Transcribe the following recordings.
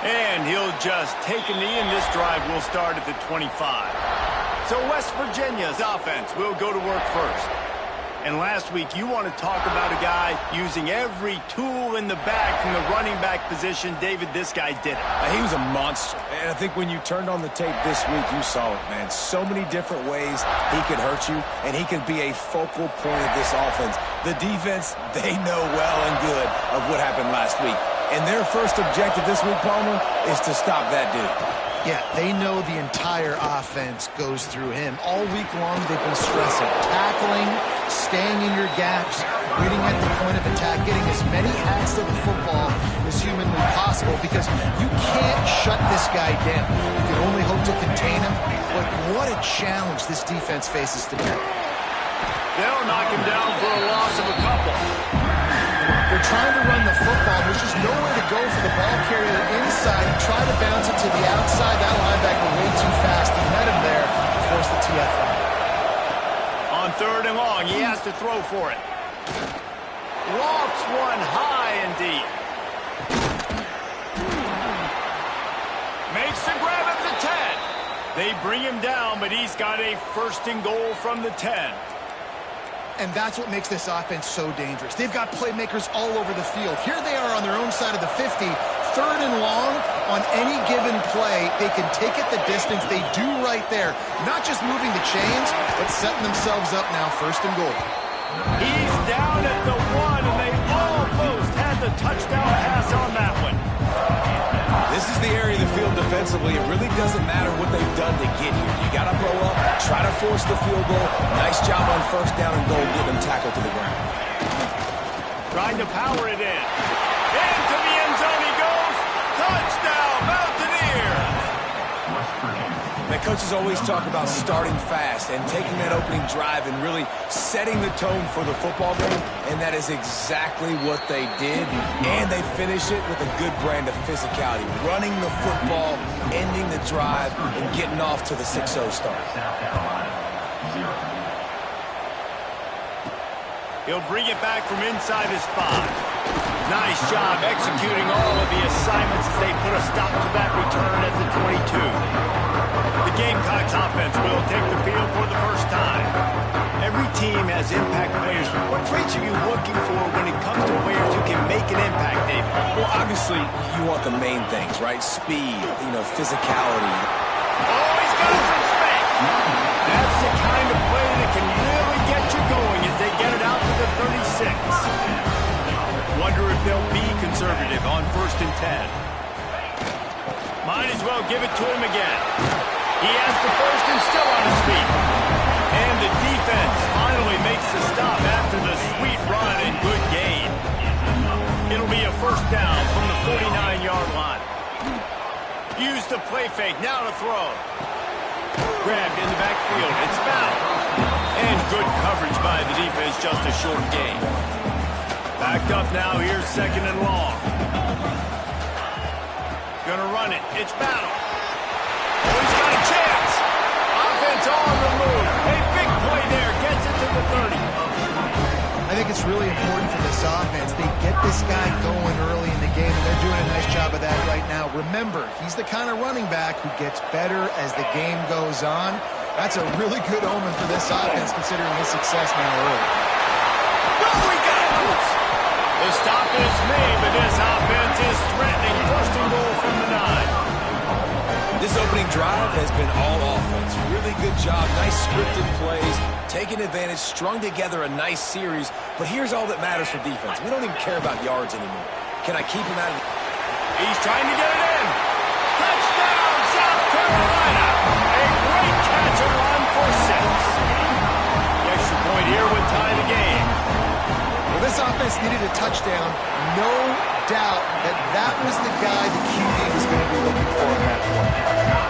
And he'll just take a knee, and this drive will start at the 25. So West Virginia's offense will go to work first. And last week, you want to talk about a guy using every tool in the bag from the running back position. David, this guy did it. He was a monster. And I think when you turned on the tape this week, you saw it, man. So many different ways he could hurt you, and he could be a focal point of this offense. The defense, they know well and good of what happened last week. And their first objective this week, Palmer, is to stop that dude. Yeah, they know the entire offense goes through him. All week long, they've been stressing. Tackling, staying in your gaps, waiting at the point of attack, getting as many hats to the football as humanly possible because you can't shut this guy down. You can only hope to contain him, but what a challenge this defense faces today. They'll knock him down for a loss of a couple. They're trying to run the football. There's just nowhere to go for the ball carrier inside. Try to bounce it to the outside. That linebacker way too fast. He met him there to force the TFL. On 3rd and long, he has to throw for it. Lofts one high and deep. Makes the grab at the 10. They bring him down, but he's got a 1st and goal from the 10. And that's what makes this offense so dangerous. They've got playmakers all over the field. Here they are on their own side of the 50. 3rd and long, on any given play, they can take it the distance. They do right there. Not just moving the chains, but setting themselves up now, 1st and goal. He's down at the 1, and they almost had the touchdown pass on that one. This is the area of the field defensively. It really doesn't matter what they've done to get here. You got to blow up, try to force the field goal. Nice job on 1st down and goal, getting them tackled to the ground. Trying to power it in. Into the end zone he goes. Touchdown, Mountaineers. The coaches always talk about starting fast and taking that opening drive and really setting the tone for the football game, and that is exactly what they did, and they finish it with a good brand of physicality, running the football, ending the drive, and getting off to the 6-0 start. He'll bring it back from inside his 5. Nice job executing all of the assignments as they put a stop to that return at the 22. The Gamecocks offense will take the field for the first time. Every team has impact players. What traits are you looking for when it comes to players who can make an impact, David? Well, obviously, you want the main things, right? Speed, physicality. Oh, he's got some space. That's the kind of play that can really get you going as they get it out to the 36. Wonder if they'll be conservative on 1st and 10. Might as well give it to him again. He has the 1st and still on his feet. And the defense finally makes the stop after the sweet run and good gain. It'll be a 1st down from the 49-yard line. Use the play fake, now to throw. Grabbed in the backfield, it's fouled. And good coverage by the defense, just a short gain. Backed up now, here's 2nd and long. Gonna run it, it's battle. Oh, he's got a chance. Offense on the move. A big play there, gets it to the 30. I think it's really important for this offense. They get this guy going early in the game, and they're doing a nice job of that right now. Remember, he's the kind of running back who gets better as the game goes on. That's a really good omen for this offense, considering his success now early. Oh, he got it loose. The stop is made, but this offense is threatening. 1st and goal from the 9. This opening drive has been all offense. Really good job, nice scripted plays, taking advantage, strung together a nice series. But here's all that matters for defense. We don't even care about yards anymore. Can I keep him out of it? He's trying to get it in. Touchdown, South Carolina. A great catch and run for 6. The extra point here would tie the game. Well, this offense needed a touchdown. No doubt that was the guy the QB was going to be looking for in that point.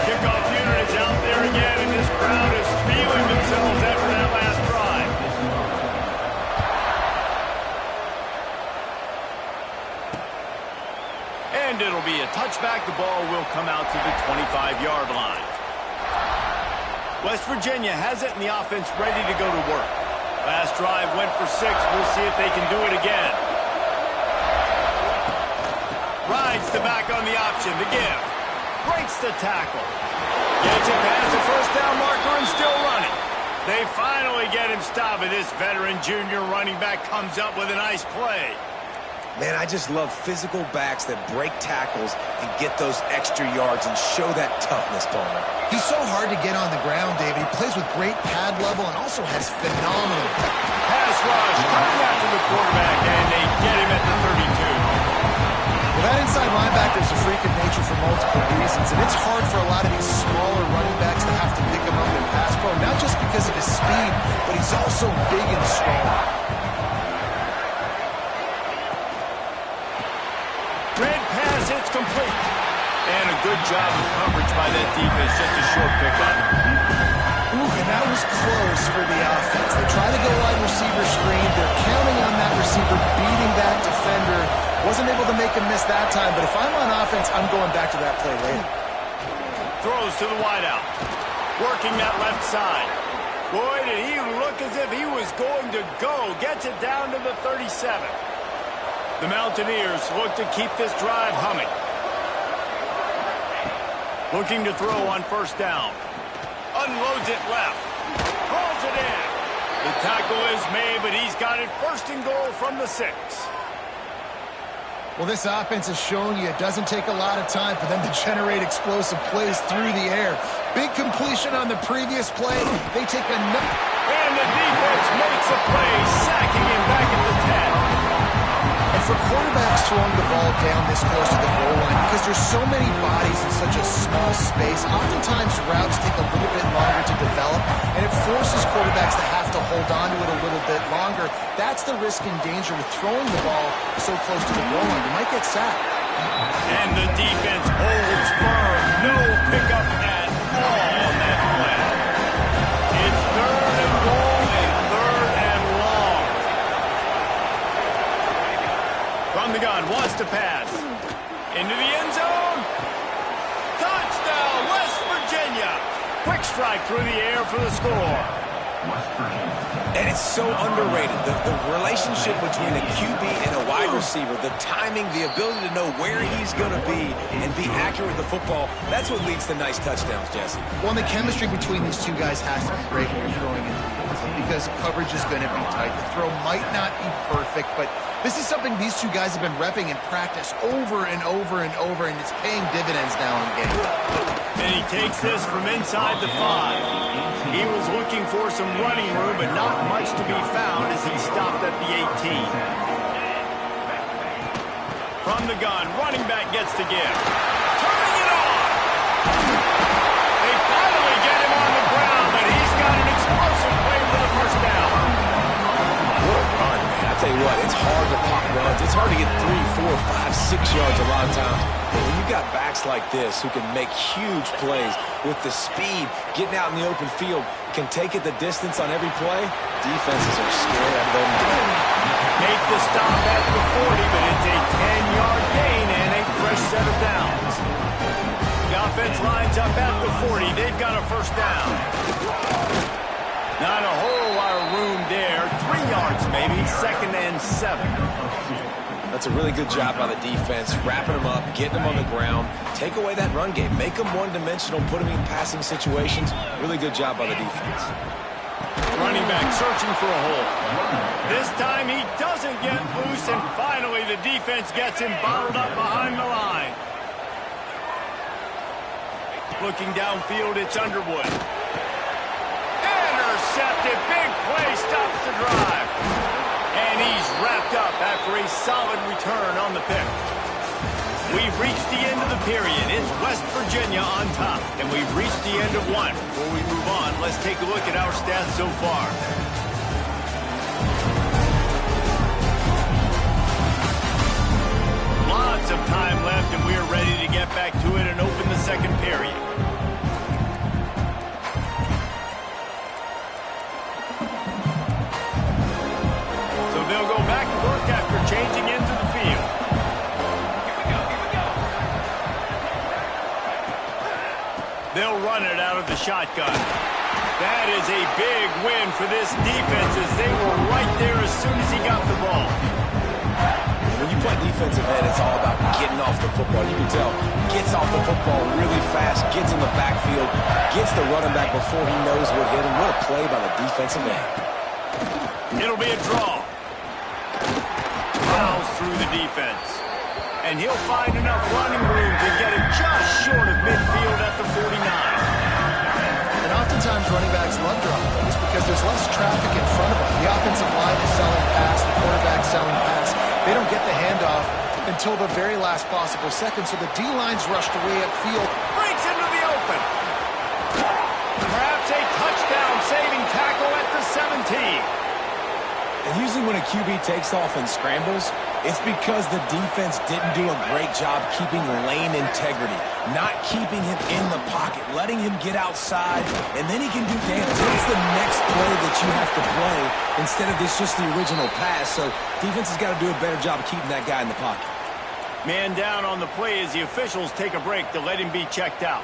Kickoff unit is out there again, and this crowd is feeling themselves after that last drive. And it'll be a touchback. The ball will come out to the 25-yard line. West Virginia has it, and the offense ready to go to work. Last drive went for 6. We'll see if they can do it again. Right Decides to back on the option. The give. Breaks the tackle. Gets it past the first down marker and still running. They finally get him stopped, and this veteran junior running back comes up with a nice play. Man, I just love physical backs that break tackles and get those extra yards and show that toughness, Palmer. He's so hard to get on the ground, David. He plays with great pad level and also has phenomenal pass rush coming after the quarterback, and they get him at the 32. Well, that inside linebacker is a freak of nature for multiple reasons, and it's hard for a lot of these smaller running backs to have to pick him up in pass pro, not just because of his speed, but he's also big and strong. Red pass, it's complete. And a good job of coverage by that defense, just a short pickup. Ooh, and that was close for the offense. They try to go wide receiver screen. They're counting on that receiver beating that defender. Wasn't able to make him miss that time, but if I'm on offense, I'm going back to that play later. Throws to the wideout. Working that left side. Boy, did he look as if he was going to go. Gets it down to the 37. The Mountaineers look to keep this drive humming. Looking to throw on first down. Unloads it left. Calls it in. The tackle is made, but he's got it first and goal from the 6. Well, this offense has shown you it doesn't take a lot of time for them to generate explosive plays through the air. Big completion on the previous play. They take another. And the defense makes a play, sacking him back at the 10. And for quarterbacks throwing the ball down this close to the goal line, because there's so many bodies in such a small space, oftentimes routes take a little bit longer to develop, and it forces quarterbacks to have to hold on to it a little bit longer. That's the risk and danger with throwing the ball so close to the goal line. You might get sacked. And the defense holds firm. No pickup at all on that play. It's third and goal and third and long. From the gun, wants to pass. Into the end zone. Touchdown, West Virginia. Quick strike through the air for the score. And it's so underrated. The relationship between a QB and a wide receiver, the timing, the ability to know where he's going to be and be accurate with the football, that's what leads to nice touchdowns, Jesse. Well, and the chemistry between these two guys has to be great when you're throwing into the end zone because coverage is going to be tight. The throw might not be perfect, but this is something these two guys have been repping in practice over and over and over, and it's paying dividends now in game. And he takes this from inside the 5. He was looking for some running room, but not much to be found as he stopped at the 18. From the gun, running back gets the give. Turning it on! They finally get him on the ground, but he's got an explosive play for the first down. What a run, man. I tell you what, it's hard to pop runs. It's hard to get 3, 4, 5, 6 yards a lot of times. But when you got backs like this who can make huge plays with the speed, getting out in the open field, can take it the distance on every play, defenses are scared of them. Make the stop at the 40, but it's a 10-yard gain and a fresh set of downs. The offense lines up at the 40. They've got a first down. Not a whole lot of room there. 3 yards maybe, 2nd and 7. That's a really good job by the defense, wrapping them up, getting them on the ground, take away that run game, make them one-dimensional, put them in passing situations. Really good job by the defense. Running back searching for a hole. This time he doesn't get loose, and finally the defense gets him bottled up behind the line. Looking downfield, it's Underwood. Intercepted, big play, stops the drive. And he's wrapped up after a solid return on the pick. We've reached the end of the period. It's West Virginia on top. And we've reached the end of one. Before we move on, let's take a look at our stats so far. Lots of time left, and we are ready to get back to it and open the second period. They'll go back to work after changing into the field. They'll run it out of the shotgun. That is a big win for this defense as they were right there as soon as he got the ball. When you play defensive end, it's all about getting off the football. You can tell, gets off the football really fast, gets in the backfield, gets the running back before he knows what hit him. What a play by the defensive end. It'll be a draw. Fouls through the defense. And he'll find enough running room to get it just short of midfield at the 49. And oftentimes running backs love drop plays because there's less traffic in front of them. The offensive line is selling pass, the quarterback's selling pass. They don't get the handoff until the very last possible second, so the D-line's rushed away upfield. Breaks into the open. Perhaps a touchdown-saving tackle at the 17. And usually when a QB takes off and scrambles, it's because the defense didn't do a great job keeping lane integrity, not keeping him in the pocket, letting him get outside, and then he can do damage. It's the next play that you have to play instead of this just the original pass. So defense has got to do a better job of keeping that guy in the pocket. Man down on the play as the officials take a break to let him be checked out.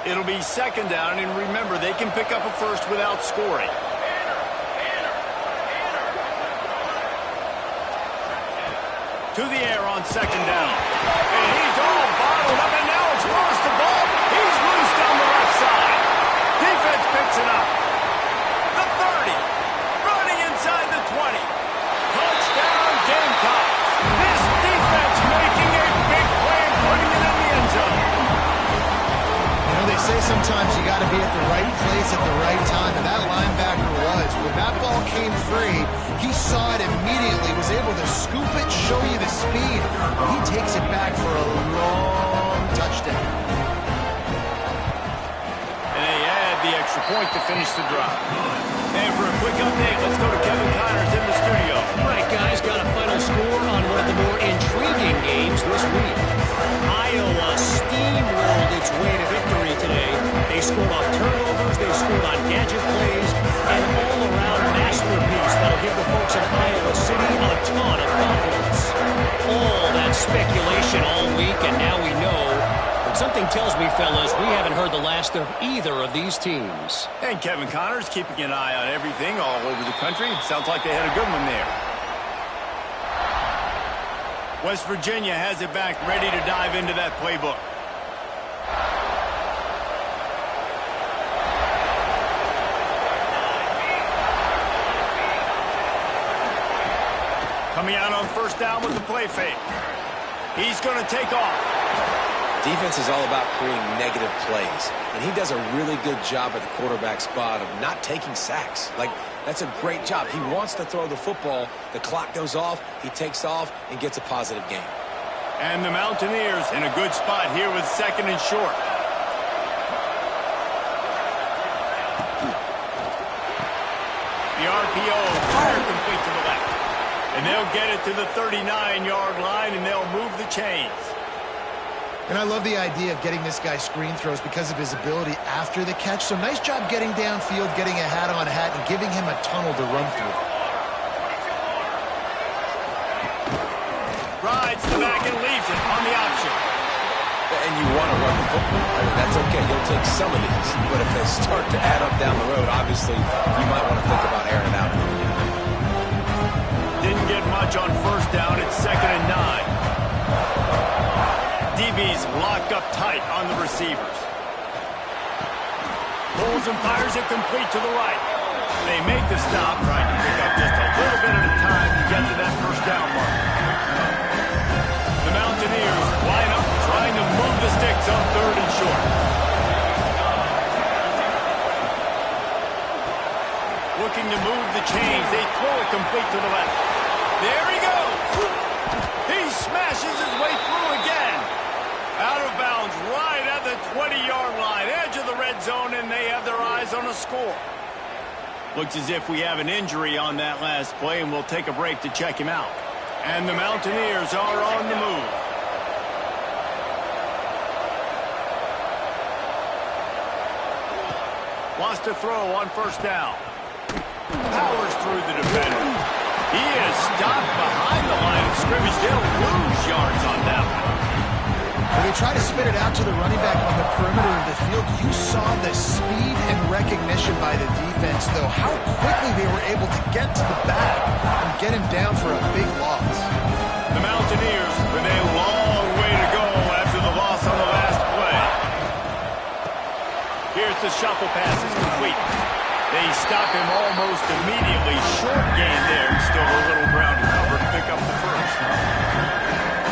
It'll be second down, and remember, they can pick up a first without scoring. To the air on second down. And he's all bottled up, and now it's lost the ball. He's loose down the left side. Defense picks it up. The 30. Running inside the 20. Touchdown, Gamecocks. This defense making a big play and putting it in the end zone. They say sometimes you got to be at the right place at the right time, and that linebacker was. When that ball came free, he saw it immediately, was able to scoop it, show you the speed. He takes it back for a long touchdown. And they add the extra point to finish the drive. And for a quick update, let's go to Kevin Connors in the studio. All right, guys, got a final score on one of the more intriguing games this week. Iowa steamrolled its way to victory today. They scored off turnovers, they scored on gadget plays, an all-around masterpiece that'll give the folks in Iowa City a ton of confidence. All that speculation all week, and now we know. But something tells me, fellas, we haven't heard the last of either of these teams. And Kevin Connors keeping an eye on everything all over the country. Sounds like they had a good one there. West Virginia has it back, ready to dive into that playbook. Coming out on first down with the play fake. He's going to take off. Defense is all about creating negative plays, and he does a really good job at the quarterback spot of not taking sacks. That's a great job. He wants to throw the football. The clock goes off. He takes off and gets a positive gain. And the Mountaineers in a good spot here with second and short. The RPO fire complete to the left. And they'll get it to the 39-yard line, and they'll move the chains. And I love the idea of getting this guy screen throws because of his ability after the catch. So nice job getting downfield, getting a hat-on-hat, and giving him a tunnel to run through. Rides the back and leaves it on the option. And you want to run the football. That's okay. You'll take some of these. But if they start to add up down the road, obviously, you might want to think about airing it out. Didn't get much on first down. It's second and 9. DB's locked up tight on the receivers. Pulls and fires it complete to the right. They make the stop, trying to pick up just a little bit at a time to get to that first down mark. The Mountaineers line up, trying to move the sticks on third and short. Looking to move the chains. They throw it complete to the left. There he goes. He smashes his way through again. Out of bounds right at the 20-yard line, edge of the red zone, and they have their eyes on a score. Looks as if we have an injury on that last play, and we'll take a break to check him out. And the Mountaineers are on the move. Wants to throw on first down. Powers through the defender. He is stopped behind the line of scrimmage. They'll lose yards on that one. When they try to spit it out to the running back on the perimeter of the field, you saw the speed and recognition by the defense, though, how quickly they were able to get to the back. and get him down for a big loss. The Mountaineers with a long way to go after the loss on the last play. Here's the shuffle pass is complete. They stop him almost immediately. Short gain there. Still a little ground to cover to pick up the first.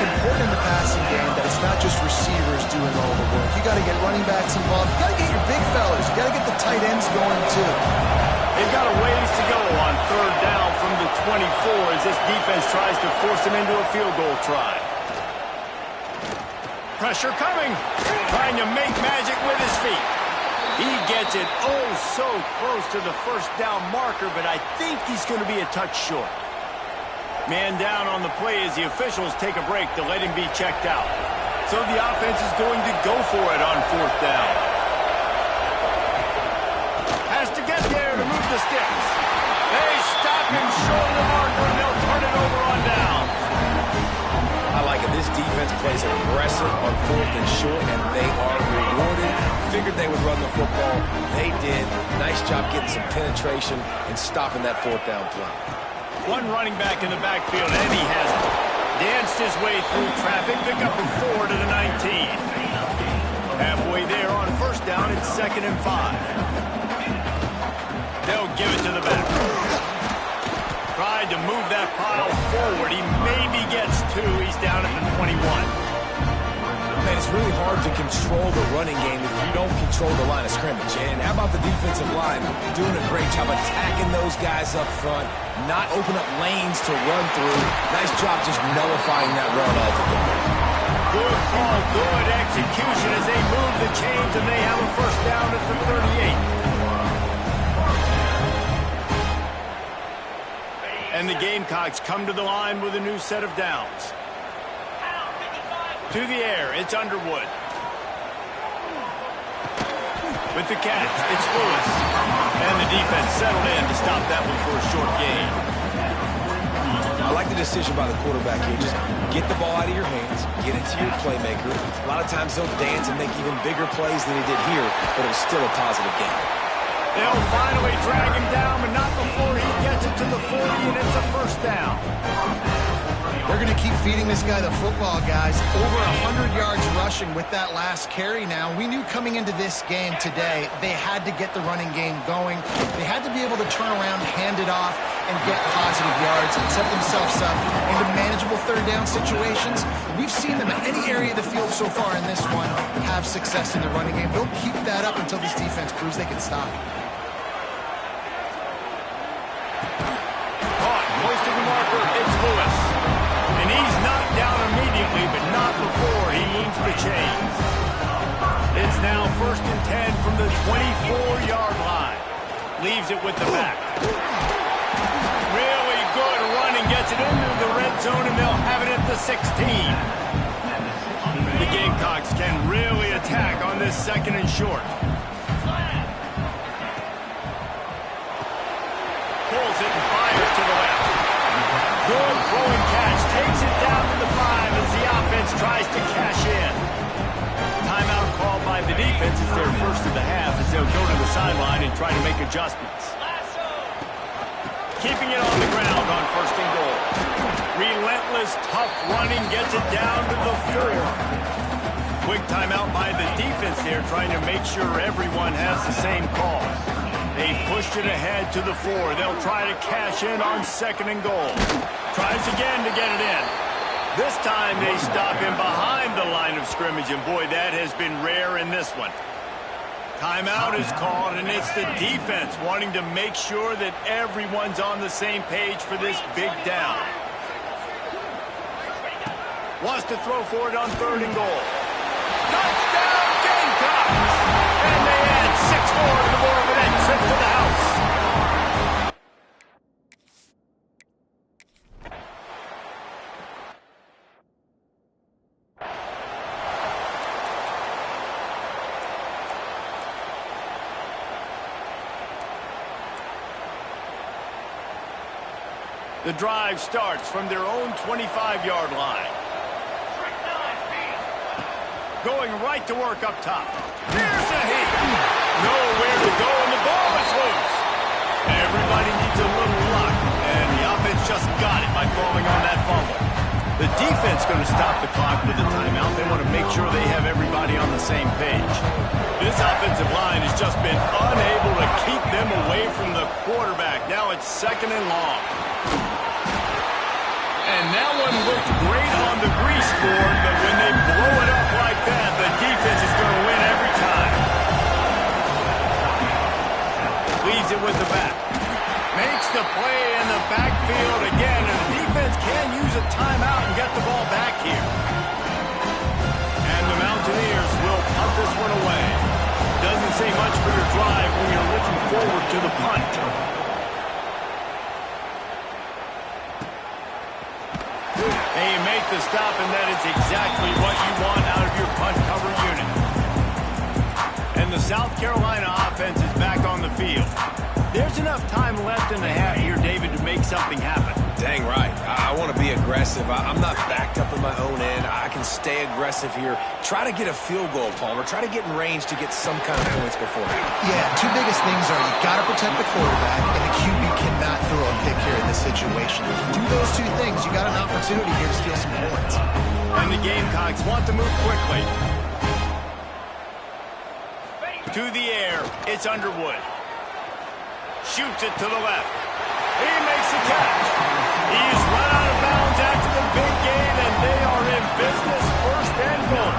Important in the passing game that it's not just receivers doing all the work. You got to get running backs involved. You got to get your big fellas. You got to get the tight ends going too. They've got a ways to go on third down from the 24 as this defense tries to force them into a field goal try. Pressure coming. Trying to make magic with his feet. He gets it oh so close to the first down marker, but I think he's going to be a touch short. Man down on the play as the officials take a break to let him be checked out. So the offense is going to go for it on fourth down. Has to get there to move the sticks. They stop him short of the marker, and they'll turn it over on downs. I like it. This defense plays aggressive on fourth and short, and they are rewarded. Figured they would run the football. They did. Nice job getting some penetration and stopping that fourth down play. One running back in the backfield, and he has danced his way through traffic. Pick up a 4 to the 19. Halfway there on first down, it's 2nd and 5. They'll give it to the back. Tried to move that pile forward. He maybe gets 2. He's down at the 21. Man, it's really hard to control the running game if you don't control the line of scrimmage. And how about the defensive line doing a great job attacking those guys up front, not open up lanes to run through. Nice job just nullifying that run altogether. Good call, good execution as they move the chains, and they have a first down at the 38. And the Gamecocks come to the line with a new set of downs. To the air, it's Underwood. With the catch, it's Lewis. And the defense settled in to stop that one for a short gain. I like the decision by the quarterback here. Just get the ball out of your hands, get it to your playmaker. A lot of times they'll dance and make even bigger plays than he did here, but it was still a positive game. They'll finally drag him down, but not before he gets it to the 40, and it's a first down. They're going to keep feeding this guy the football, guys. Over 100 yards rushing with that last carry now. We knew coming into this game today, they had to get the running game going. They had to be able to turn around, hand it off, and get positive yards and set themselves up into manageable third down situations. We've seen them in any area of the field so far in this one have success in the running game. They'll keep that up until this defense proves they can stop. Caught, hoisting the marker, it's Lewis. And he's knocked down immediately, but not before he moves the chains. It's now 1st and 10 from the 24-yard line. Leaves it with the back. Really good running, gets it into the red zone, and they'll have it at the 16. The Gamecocks can really attack on this 2nd and short. Pulls it and fires to the left. Good throwing catch, takes it down to the 5 as the offense tries to cash in. Timeout called by the defense. It's their first of the half as they'll go to the sideline and try to make adjustments. Keeping it on the ground on 1st and goal. Relentless, tough running gets it down to the 4. Quick timeout by the defense there, trying to make sure everyone has the same call. They pushed it ahead to the 4. They'll try to cash in on 2nd and goal. Tries again to get it in. This time they stop him behind the line of scrimmage, and boy, that has been rare in this one. Timeout is called, and it's the defense wanting to make sure that everyone's on the same page for this big down. Wants to throw for it on 3rd and goal. Touchdown, Gamecocks! And they add 6 more to the board with that trip to the house. The drive starts from their own 25-yard line. Going right to work up top. Here's a hit. Nowhere to go, and the ball is loose. Everybody needs a little luck, and the offense got it by falling on that fumble. The defense going to stop the clock with a timeout. They want to make sure they have everybody on the same page. This offensive line has just been unable to keep them away from the quarterback. Now it's 2nd and long. And that one looked great on the grease board, but when they blow it up like that, the defense is going to win every time. Leaves it with the back. Makes the play in the backfield again, and the defense can use a timeout and get the ball back here. And the Mountaineers will punt this one away. Doesn't say much for your drive when you're looking forward to the punt. And you make the stop, and that is exactly what you want out of your punt cover unit. And the South Carolina offense is back on the field. There's enough time left in the half here, David, to make something happen. Dang right. I want to be aggressive. I'm not backed up in my own end. I can stay aggressive here. Try to get a field goal, Palmer. Try to get in range to get some kind of points beforehand. Yeah, two biggest things are you got to protect the quarterback, and the QB cannot throw a pick here in this situation. If you do those two things, you got an opportunity here to steal some points. And the Gamecocks want to move quickly. To the air, it's Underwood. Shoots it to the left. He makes the catch. He's run out of bounds after the big gain, and they are in business, 1st and goal.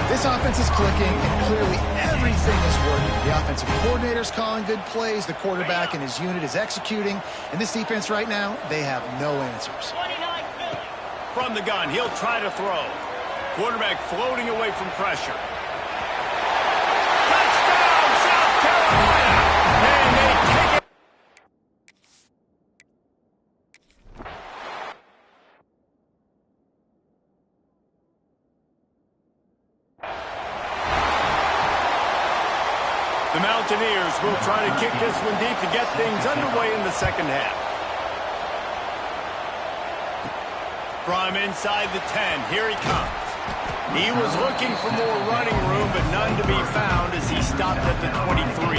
This offense is clicking, and clearly everything is working. The offensive coordinator's calling good plays. The quarterback and his unit is executing. And this defense right now, they have no answers. From the gun, he'll try to throw. Quarterback floating away from pressure. Touchdown, South Carolina! And they take it. The Mountaineers will try to kick this one deep to get things underway in the 2nd half. From inside the 10, here he comes. He was looking for more running room, but none to be found as he stopped at the 23.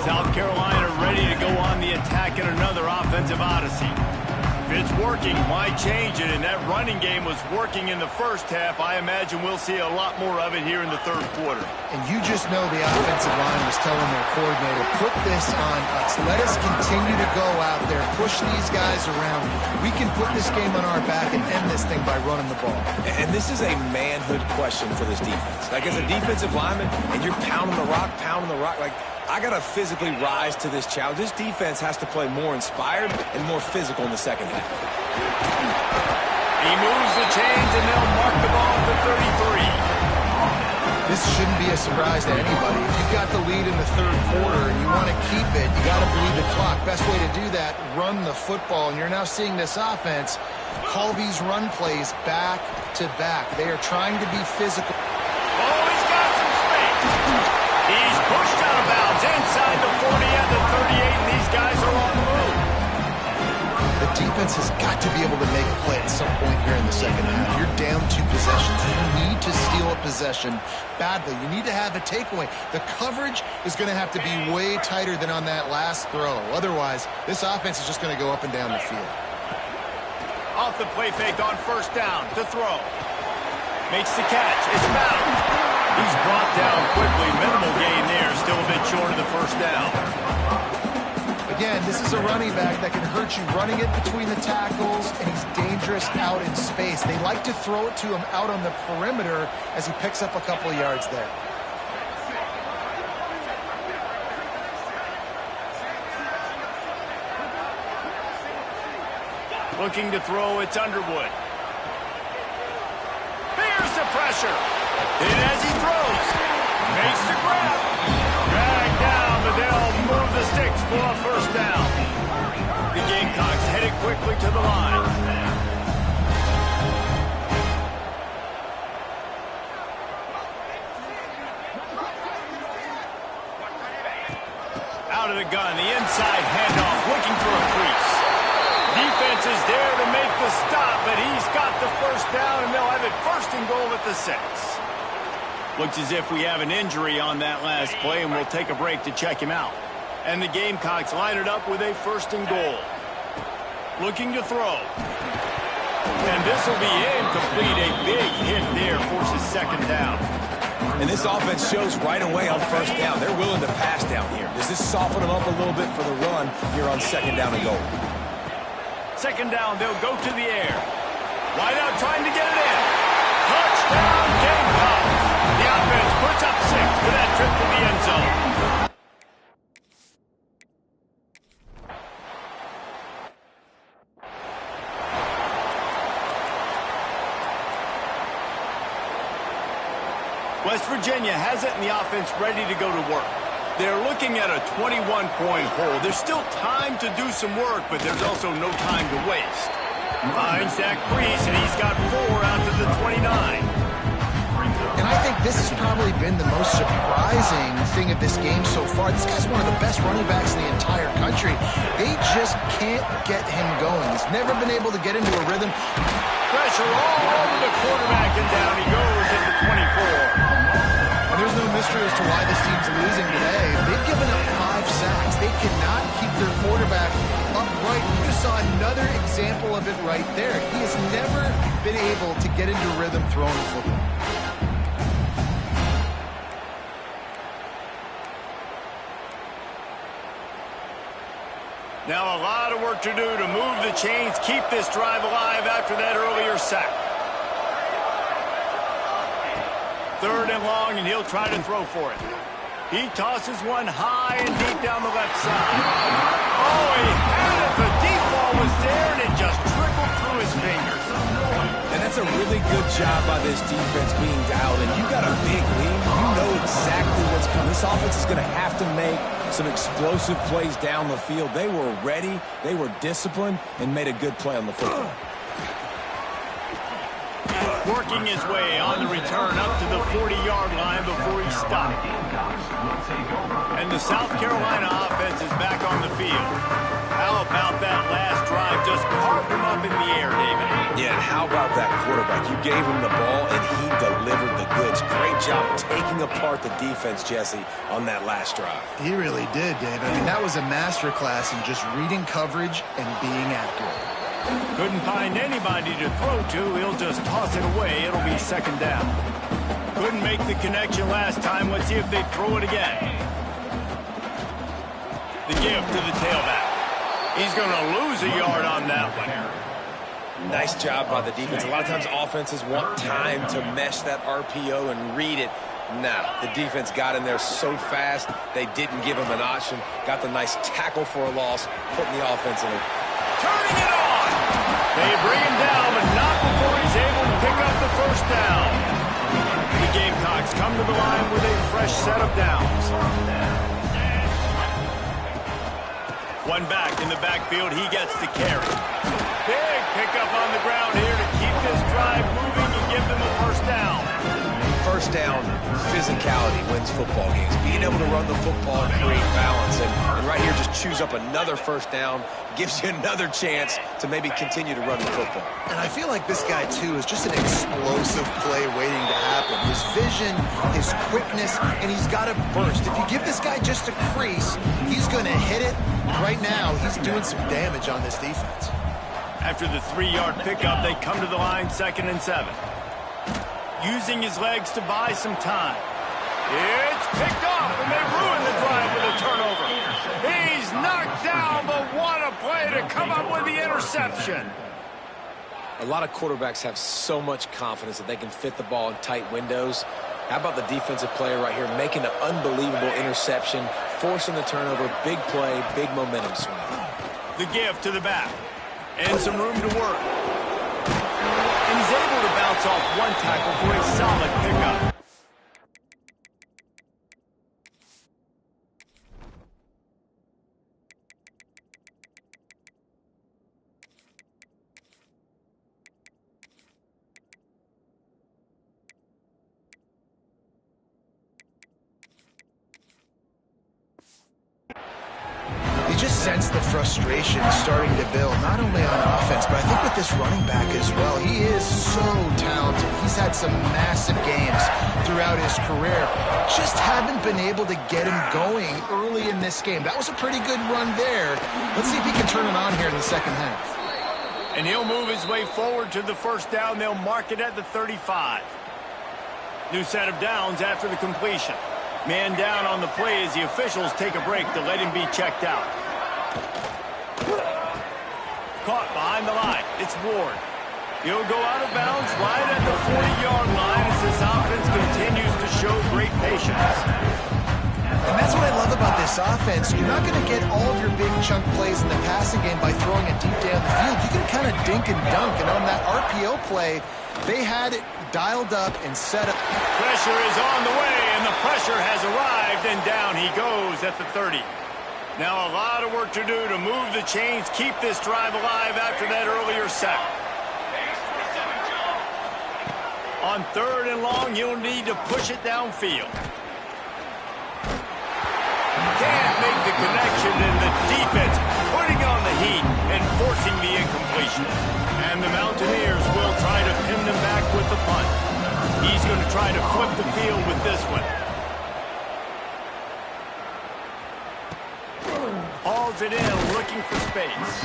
South Carolina ready to go on the attack in another offensive odyssey. If it's working, why change it? And that running game was working in the 1st half. I imagine we'll see a lot more of it here in the 3rd quarter. And you just know the offensive line was telling their coordinator, put this on us. Let us continue to go out there, push these guys around. We can put this game on our back and end this thing by running the ball. And this is a manhood question for this defense. Like, as a defensive lineman, and you're pounding the rock, like, I got to physically rise to this challenge. This defense has to play more inspired and more physical in the 2nd half. He moves the chains, and they'll mark the ball at the 33. This shouldn't be a surprise to anybody. If you've got the lead in the 3rd quarter and you want to keep it, you got to bleed the clock. Best way to do that, run the football. And you're now seeing this offense call these run plays back to back. They are trying to be physical. Oh, he's got some space. He's pushed out of bounds inside the 40 and the 38, and these guys are on the move. The defense has got to be able to make a play at some point here in the 2nd half. You're down 2 possessions. You need to steal a possession badly. You need to have a takeaway. The coverage is going to have to be way tighter than on that last throw. Otherwise, this offense is just going to go up and down the field. Off the play fake on 1st down to throw. Makes the catch. It's Battle. He's brought down quickly. Minimal gain there. Still a bit short of the 1st down. Again, this is a running back that can hurt you running it between the tackles, and he's dangerous out in space. They like to throw it to him out on the perimeter as he picks up a couple of yards there. Looking to throw, it's Underwood. Here's the pressure. And as he throws, makes the grab. Drag down, but they'll move the sticks for a 1st down. The Gamecocks headed quickly to the line. Out of the gun, the inside handoff, looking for a crease. Defense is there to make the stop, but he's got the 1st down, and they'll have it 1st and goal at the 6. Looks as if we have an injury on that last play, and we'll take a break to check him out. And the Gamecocks line it up with a 1st and goal. Looking to throw. And this will be incomplete. A big hit there forces second down. And this offense shows right away on first down. They're willing to pass down here. Does this soften them up a little bit for the run here on second down and goal? Second down, they'll go to the air. Wide out trying to get it in. Touchdown, Gamecocks. The offense puts up 6 for that trip to the end zone. West Virginia has it and the offense ready to go to work. They're looking at a 21-point hole. There's still time to do some work, but there's also no time to waste. Finds that crease, and he's got 4 out to the 29. And I think this has probably been the most surprising thing of this game so far. This guy's one of the best running backs in the entire country. They just can't get him going. He's never been able to get into a rhythm. Pressure all over the quarterback, and down he goes at the 24. And there's no mystery as to why this team's losing today. They've given up 5 sacks. They cannot keep their quarterback upright. You just saw another example of it right there. He has never been able to get into rhythm throwing the football. Now a lot of work to do to move the chains, keep this drive alive after that earlier sack. 3rd and long, and he'll try to throw for it. He tosses one high and deep down the left side. Oh, he had it. The deep ball was there, and it just trickled through his fingers. And that's a really good job by this defense being dialed in. You got a big lead. You know exactly what's coming. This offense is going to have to make some explosive plays down the field. They were ready, they were disciplined, and made a good play on the football. Working his way on the return up to the 40-yard line before he stopped. And the South Carolina offense is back on the field. How about that last drive? Just carved him up in the air, David. Yeah, and how about that quarterback? You gave him the ball, and he delivered the goods. Great job taking apart the defense, Jesse, on that last drive. He really did, Dave. I mean, that was a masterclass in just reading coverage and being accurate. Couldn't find anybody to throw to. He'll just toss it away. It'll be second down. Couldn't make the connection last time. Let's see if they throw it again. The give to the tailback. He's going to lose a yard on that one. Nice job by the defense. A lot of times offenses want time to mesh that RPO and read it. Nah, the defense got in there so fast, they didn't give him an option. Got the nice tackle for a loss, putting the offense in it. Turning it on! They bring him down, but not before he's able to pick up the first down. The Gamecocks come to the line with a fresh set of downs. One back in the backfield, he gets the carry. Big pickup on the ground here to keep this drive moving and give them a first down. First down, physicality wins football games. Being able to run the football and create balance. And right here, just choose up another first down. Gives you another chance to maybe continue to run the football. And I feel like this guy, too, is just an explosive play waiting to happen. His vision, his quickness, and he's got a burst. If you give this guy just a crease, he's going to hit it. Right now, he's doing some damage on this defense. After the 3-yard pickup, they come to the line 2nd and 7. Using his legs to buy some time. It's picked off, and they ruin the drive with a turnover. He's knocked down, but what a play to come up with the interception. A lot of quarterbacks have so much confidence that they can fit the ball in tight windows. How about the defensive player right here making an unbelievable interception, forcing the turnover, big play, big momentum swing. The give to the back, and some room to work. And he's able to bounce off one tackle for a solid pickup. You just sense the frustration starting to build, not only on offense, but I think with this running back as well. He is so talented. He's had some massive games throughout his career. Just haven't been able to get him going early in this game. That was a pretty good run there. Let's see if he can turn it on here in the second half. And he'll move his way forward to the first down. They'll mark it at the 35. New set of downs after the completion. Man down on the play as the officials take a break to let him be checked out. Caught behind the line. It's Ward. He'll go out of bounds right at the 40-yard line as this offense continues to show great patience. And that's what I love about this offense. You're not going to get all of your big chunk plays in the passing game by throwing it deep down the field. You can kind of dink and dunk. And on that RPO play, they had it dialed up and set up. Pressure is on the way, and the pressure has arrived, and down he goes at the 30. Now a lot of work to do to move the chains, keep this drive alive after that earlier sack. On 3rd and long, you'll need to push it downfield. Can't make the connection, and the defense putting on the heat and forcing the incompletion. And the Mountaineers will try to pin them back with the punt. He's going to try to flip the field with this one. Hauls it in, looking for space.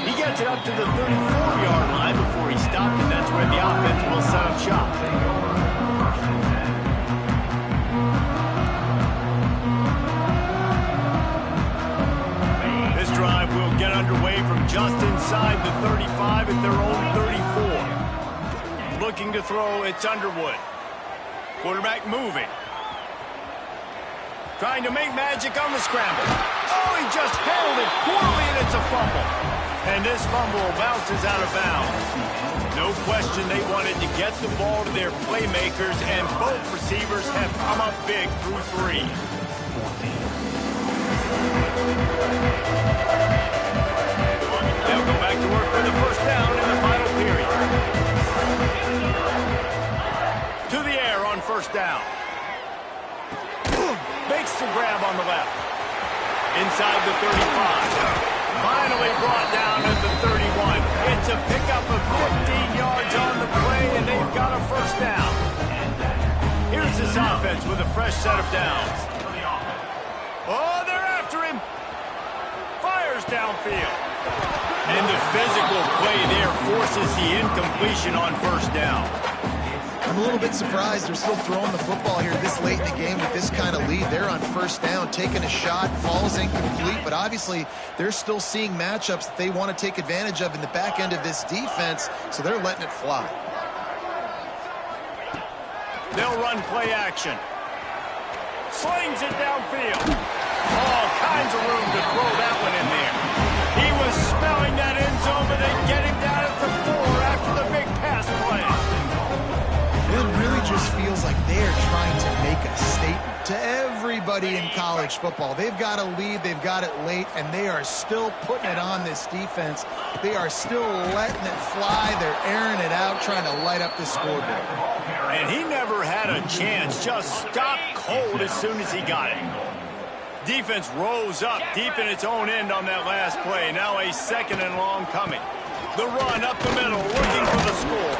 He gets it up to the 34-yard line before he stopped, and that's where the offense will set up shop. This drive will get underway from just inside the 35 at their own 34. Looking to throw, it's Underwood. Quarterback moving. Trying to make magic on the scramble. Oh, he just handled it poorly, and it's a fumble. And this fumble bounces out of bounds. No question they wanted to get the ball to their playmakers, and both receivers have come up big through 3. They'll go back to work for the first down in the final period. To the air on first down. Makes the grab on the left. Inside the 35. Finally brought down at the 31. It's a pickup of 15 yards on the play, and they've got a first down. Here's this offense with a fresh set of downs. Oh, they're after him. Fires downfield. And the physical play there forces the incompletion on first down. I'm a little bit surprised they're still throwing the football here this late in the game with this kind of lead. They're on first down, taking a shot, falls incomplete, but obviously they're still seeing matchups that they want to take advantage of in the back end of this defense, so they're letting it fly. They'll run play action. Slings it downfield. All kinds of room to throw that one in there. He was smelling that end zone, but they get him down at the 4 after the big pass play. It really just feels like they're trying to make a statement to everybody in college football. They've got a lead, they've got it late, and they are still putting it on this defense. They are still letting it fly. They're airing it out, trying to light up the scoreboard. And he never had a chance, just stopped cold as soon as he got it. Defense rose up deep in its own end on that last play. Now a 2nd and long coming. The run up the middle, looking for the score.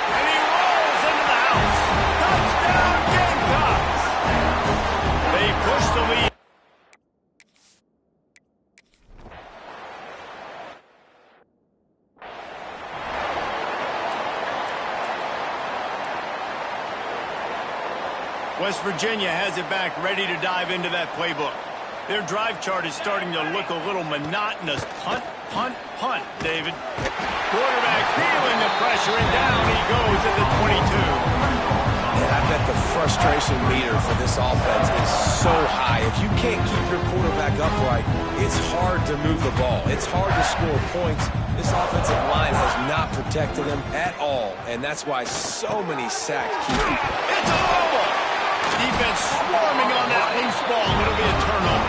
And he rolls into the house. Touchdown, Gamecocks! They push the lead. West Virginia has it back, ready to dive into that playbook. Their drive chart is starting to look a little monotonous. Punt, punt, punt, David. Quarterback feeling the pressure, and down he goes at the 22. And I bet the frustration meter for this offense is so high. If you can't keep your quarterback upright, it's hard to move the ball. It's hard to score points. This offensive line has not protected him at all, and that's why so many sacks keep him. It's a fumble! Defense swarming on that loose ball. It'll be a turnover.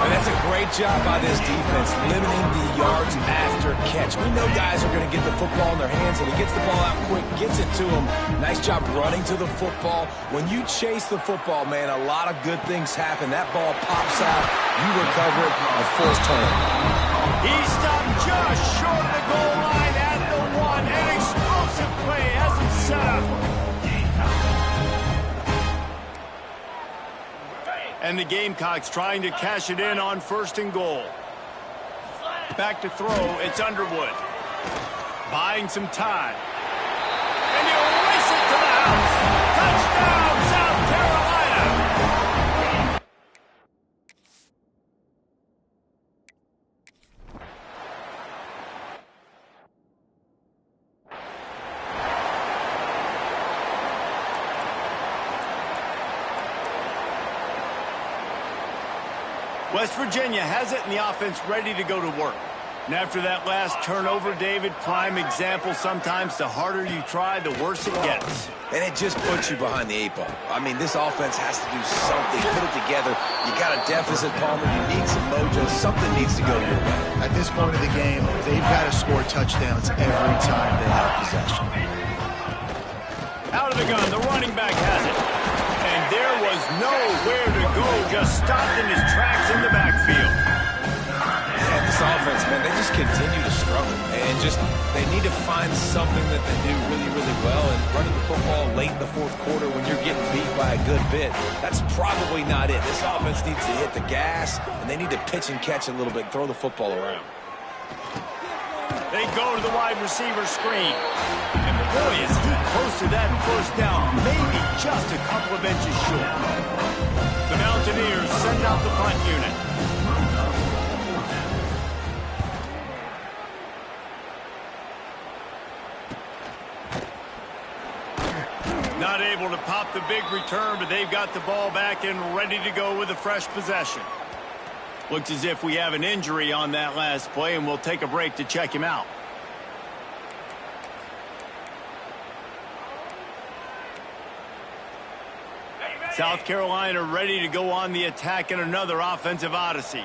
And that's a great job by this defense, limiting the yards after catch. We know guys are going to get the football in their hands, and he gets the ball out quick, gets it to them. Nice job running to the football. When you chase the football, man, a lot of good things happen. That ball pops out, you recover it, a forced turnover. He stopped just short of the goal line at the 1. An explosive play has him set up. And the Gamecocks trying to cash it in on 1st and goal. Back to throw, it's Underwood. Buying some time. And he'll race it to the house. Touchdown, South Carolina! West Virginia has it, and the offense ready to go to work. And after that last turnover, David, prime example, sometimes the harder you try, the worse it gets. And it just puts you behind the 8 ball. I mean, this offense has to do something, put it together. You got a deficit, Palmer. You need some mojo. Something needs to go your way. At this point of the game, they've got to score touchdowns every time they have possession. Out of the gun, the running back has it. And there was nowhere to go, just stopped in his tracks in the backfield. Yeah, this offense, man, they just continue to struggle. And they need to find something that they do really, really well. And running the football late in the fourth quarter when you're getting beat by a good bit, that's probably not it. This offense needs to hit the gas, and they need to pitch and catch a little bit, throw the football around. They go to the wide receiver screen. And boy, is he close to that first down, maybe just a couple of inches short. The Mountaineers send out the punt unit. Not able to pop the big return, but they've got the ball back and ready to go with a fresh possession. Looks as if we have an injury on that last play, and we'll take a break to check him out. South Carolina ready to go on the attack in another offensive odyssey.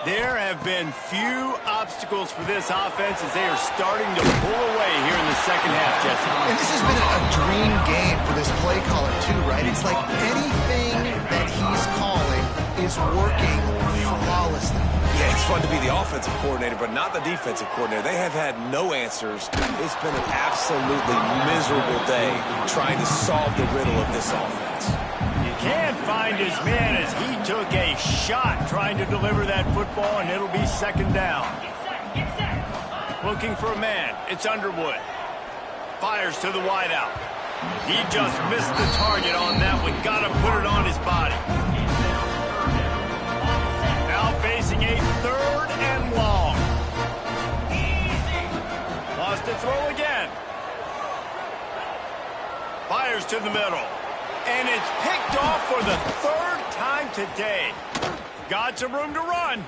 There have been few obstacles for this offense as they are starting to pull away here in the second half, Jesse. And this has been a dream game for this play caller, too, right? It's like anything that he's calling is working flawlessly. Yeah, it's fun to be the offensive coordinator, but not the defensive coordinator. They have had no answers. It's been an absolutely miserable day trying to solve the riddle of this offense. Can't find his man as he took a shot trying to deliver that football, and it'll be second down. Looking for a man. It's Underwood. Fires to the wideout. He just missed the target on that one. Got to put it on his body. Now facing a third and long. Lost to throw again. Fires to the middle. And it's picked off for the third time today. Got some room to run.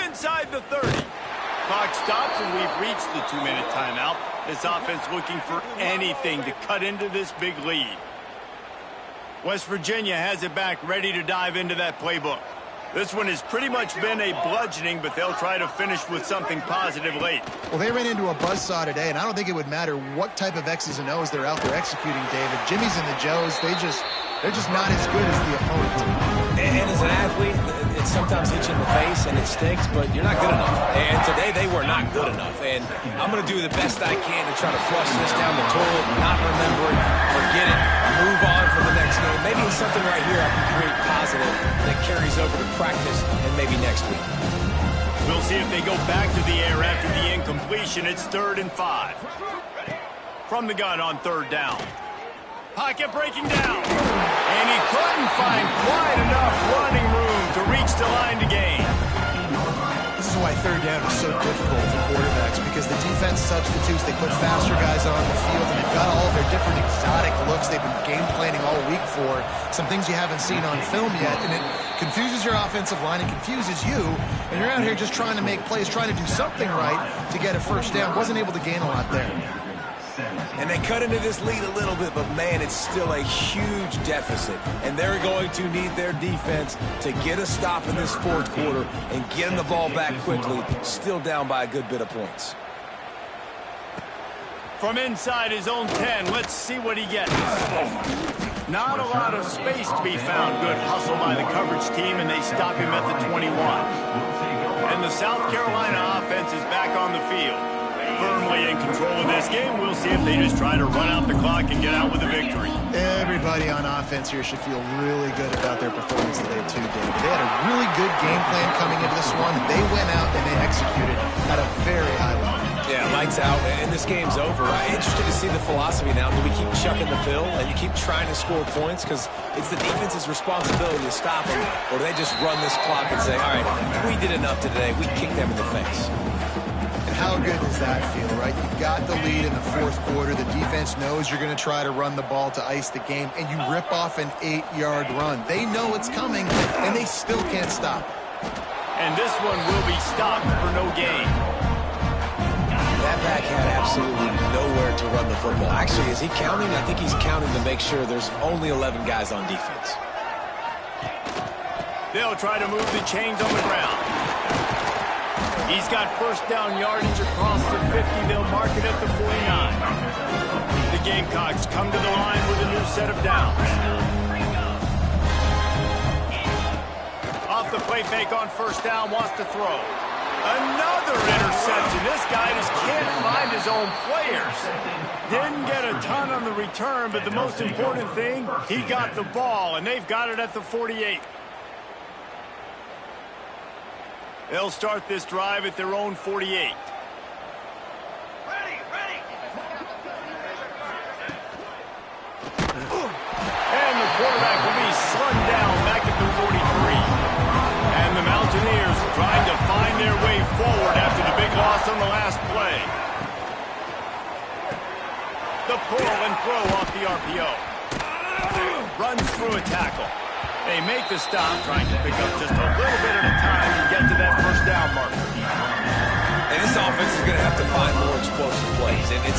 Inside the 30. Clock stops, and we've reached the 2-minute timeout. This offense looking for anything to cut into this big lead. West Virginia has it back, ready to dive into that playbook. This one has pretty much been a bludgeoning, but they'll try to finish with something positive late. Well, they ran into a buzzsaw today, and I don't think it would matter what type of X's and O's they're out there executing, David. Jimmy's and the Joes, they're just not as good as the opponent. And as an athlete, it sometimes hits you in the face, and it stinks, but you're not good enough. And today, they were not good enough. And I'm going to do the best I can to try to flush this down the toilet, not remember it, forget it, move on for the next game. Maybe it's something right here I can create positive that carries over to practice and maybe next week. We'll see if they go back to the air after the incompletion. It's 3rd and 5. From the gun on 3rd down. Pocket breaking down. And he couldn't find quite enough running room to reach the line to gain. This is why 3rd down is so difficult for quarterbacks, because the defense substitutes, they put faster guys on the field, and they've got all of their different exotic looks they've been game planning all week for, some things you haven't seen on film yet, and it confuses your offensive line, it confuses you, and you're out here just trying to make plays, trying to do something right to get a first down. Wasn't able to gain a lot there. And they cut into this lead a little bit, but, man, it's still a huge deficit. And they're going to need their defense to get a stop in this 4th quarter and get them the ball back quickly, still down by a good bit of points. From inside his own 10, let's see what he gets. Not a lot of space to be found. Good hustle by the coverage team, and they stop him at the 21. And the South Carolina offense is back on the field. Firmly in control of this game. We'll see if they just try to run out the clock and get out with a victory. Everybody on offense here should feel really good about their performance today too, David. They had a really good game plan coming into this one. They went out and they executed at a very high level. Yeah, lights out, and this game's over. I'm interested to see the philosophy now. Do we keep chucking the pill and you keep trying to score points because it's the defense's responsibility to stop them, or do they just run this clock and say, all right, we did enough today. We kicked them in the face. And how good does that feel, right? You got the lead in the fourth quarter. The defense knows you're going to try to run the ball to ice the game, and you rip off an 8-yard run. They know it's coming, and they still can't stop. And this one will be stopped for no gain. That back had absolutely nowhere to run the football. Actually, is he counting? I think he's counting to make sure there's only 11 guys on defense. They'll try to move the chains on the ground. He's got first down yardage across the 50. They'll mark it at the 49. The Gamecocks come to the line with a new set of downs. Off the play fake on first down, wants to throw. Another interception. This guy just can't find his own players. Didn't get a ton on the return, but the most important thing, he got the ball, and they've got it at the 48. They'll start this drive at their own 48. And the quarterback will be slung down back at the 43. And the Mountaineers trying to find their way forward after the big loss on the last play. The pull and throw off the RPO. Runs through a tackle. They make the stop, trying to pick up just a little bit at a time and get to that first down marker. And this offense is going to have to find more explosive plays. And it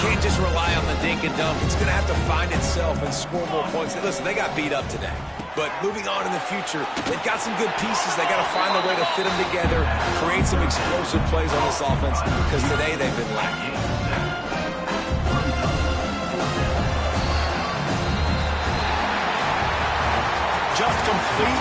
can't just rely on the dink and dunk. It's going to have to find itself and score more points. And listen, they got beat up today. But moving on in the future, they've got some good pieces. They got to find a way to fit them together, create some explosive plays on this offense, because today they've been lacking. Just complete.